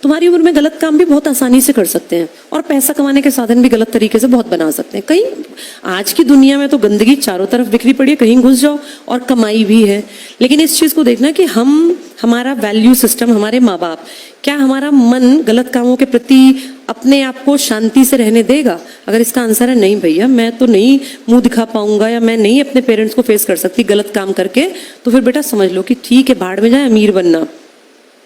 तुम्हारी उम्र में गलत काम भी बहुत आसानी से कर सकते हैं और पैसा कमाने के साधन भी गलत तरीके से बहुत बना सकते हैं। कहीं आज की दुनिया में तो गंदगी चारों तरफ बिखरी पड़ी है, कहीं घुस जाओ और कमाई भी है। लेकिन इस चीज को देखना कि हमारा वैल्यू सिस्टम, हमारे माँ बाप, क्या हमारा मन गलत कामों के प्रति अपने आप को शांति से रहने देगा? अगर इसका आंसर है नहीं भैया, मैं तो नहीं मुंह दिखा पाऊंगा या मैं नहीं अपने पेरेंट्स को फेस कर सकती गलत काम करके, तो फिर बेटा समझ लो कि ठीक है, भाड़ में जाए अमीर बनना।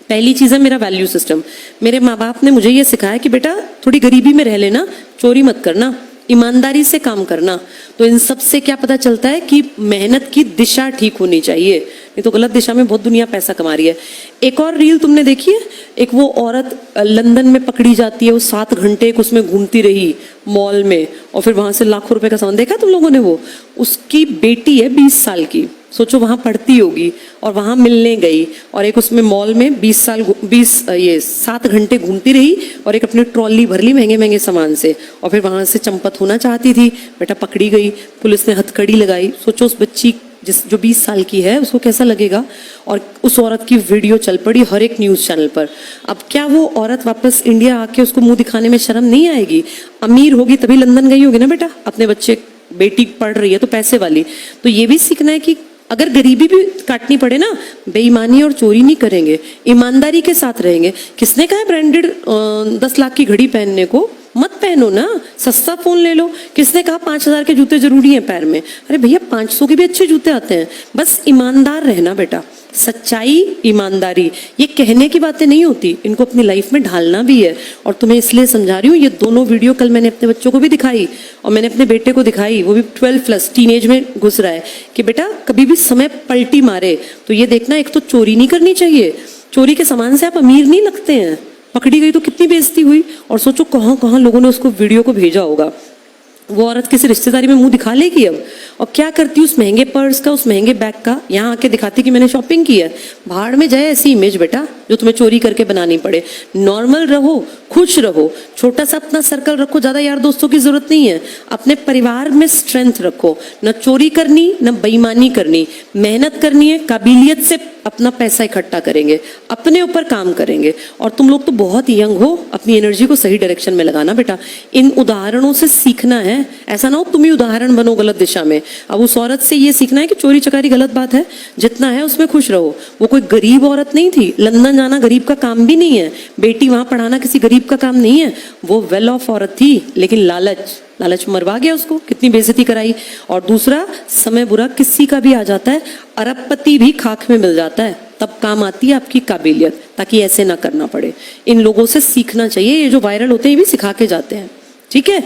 पहली चीज है मेरा वैल्यू सिस्टम। मेरे माँ बाप ने मुझे ये सिखाया कि बेटा थोड़ी गरीबी में रह लेना, चोरी मत करना, ईमानदारी से काम करना। तो इन सब से क्या पता चलता है कि मेहनत की दिशा ठीक होनी चाहिए, नहीं तो गलत दिशा में बहुत दुनिया पैसा कमा रही है। एक और रील तुमने देखी है, एक वो औरत लंदन में पकड़ी जाती है, वो 7 घंटे उसमें घूमती रही मॉल में और फिर वहां से लाखों रुपए का सामान। देखा तुम लोगों ने? वो उसकी बेटी है 20 साल की, सोचो वहां पढ़ती होगी और वहां मिलने गई और एक उसमें मॉल में 7 घंटे घूमती रही और एक अपनी ट्रॉली भर ली महंगे महंगे सामान से और फिर वहां से चंपत होना चाहती थी। बेटा पकड़ी गई, पुलिस ने हथकड़ी लगाई। सोचो उस बच्ची जो 20 साल की है उसको कैसा लगेगा। और उस औरत की वीडियो चल पड़ी हर एक न्यूज चैनल पर। अब क्या वो औरत वापस इंडिया आके उसको मुंह दिखाने में शर्म नहीं आएगी? अमीर होगी तभी लंदन गई होगी ना बेटा, अपने बच्चे, बेटी पढ़ रही है तो पैसे वाली। तो ये भी सीखना है कि अगर गरीबी भी काटनी पड़े ना, बेईमानी और चोरी नहीं करेंगे, ईमानदारी के साथ रहेंगे। किसने कहा है ब्रांडेड 10 लाख की घड़ी पहनने को? मत पहनो ना, सस्ता फोन ले लो। किसने कहा 5,000 के जूते जरूरी हैं पैर में? अरे भैया 500 के भी अच्छे जूते आते हैं। बस ईमानदार रहना बेटा, सच्चाई, ईमानदारी, ये कहने की बातें नहीं होती, इनको अपनी लाइफ में ढालना भी है। और तुम्हें इसलिए समझा रही हूँ, ये दोनों वीडियो कल मैंने अपने बच्चों को भी दिखाई और मैंने अपने बेटे को दिखाई, वो भी 12+ टीनेज में घुस रहा है, कि बेटा कभी भी समय पलटी मारे तो ये देखना, एक तो चोरी नहीं करनी चाहिए, चोरी के सामान से आप अमीर नहीं लगते हैं। पकड़ी गई तो कितनी बेइज्जती हुई और सोचो कहाँ कहाँ लोगों ने उसको वीडियो को भेजा होगा। वो औरत किसी रिश्तेदारी में मुंह दिखा लेगी अब, और क्या करती उस महंगे पर्स का, उस महंगे बैग का, यहाँ आके दिखाती कि मैंने शॉपिंग की है। भाड़ में जाए ऐसी इमेज बेटा जो तुम्हें चोरी करके बनानी पड़े। नॉर्मल रहो, खुश रहो, छोटा सा अपना सर्कल रखो, ज्यादा यार दोस्तों की जरूरत नहीं है। अपने परिवार में स्ट्रेंथ रखो, न चोरी करनी न बेईमानी करनी, मेहनत करनी है, काबिलियत से अपना पैसा इकट्ठा करेंगे, अपने ऊपर काम करेंगे। और तुम लोग तो बहुत यंग हो, अपनी एनर्जी को सही डायरेक्शन में लगाना बेटा। इन उदाहरणों से सीखना है, ऐसा ना हो तुम ही उदाहरण बनो गलत दिशा में। अब उस औरत से ये सीखना है कि चोरी चकारी गलत बात है, जितना है उसमें खुश रहो। वो कोई गरीब औरत नहीं थी, लंदन जाना गरीब का काम भी नहीं है, बेटी वहां पढ़ाना किसी गरीब का काम नहीं है। वो वेल ऑफ औरत थी, लेकिन लालच मरवा गया उसको, कितनी बेइज्जती कराई। और दूसरा, समय बुरा किसी का भी आ जाता है, अरबपति भी खाक में मिल जाता है, तब काम आती है आपकी काबिलियत, ताकि ऐसे ना करना पड़े। इन लोगों से सीखना चाहिए, ये जो वायरल होते हैं ये भी सिखा के जाते हैं, ठीक है।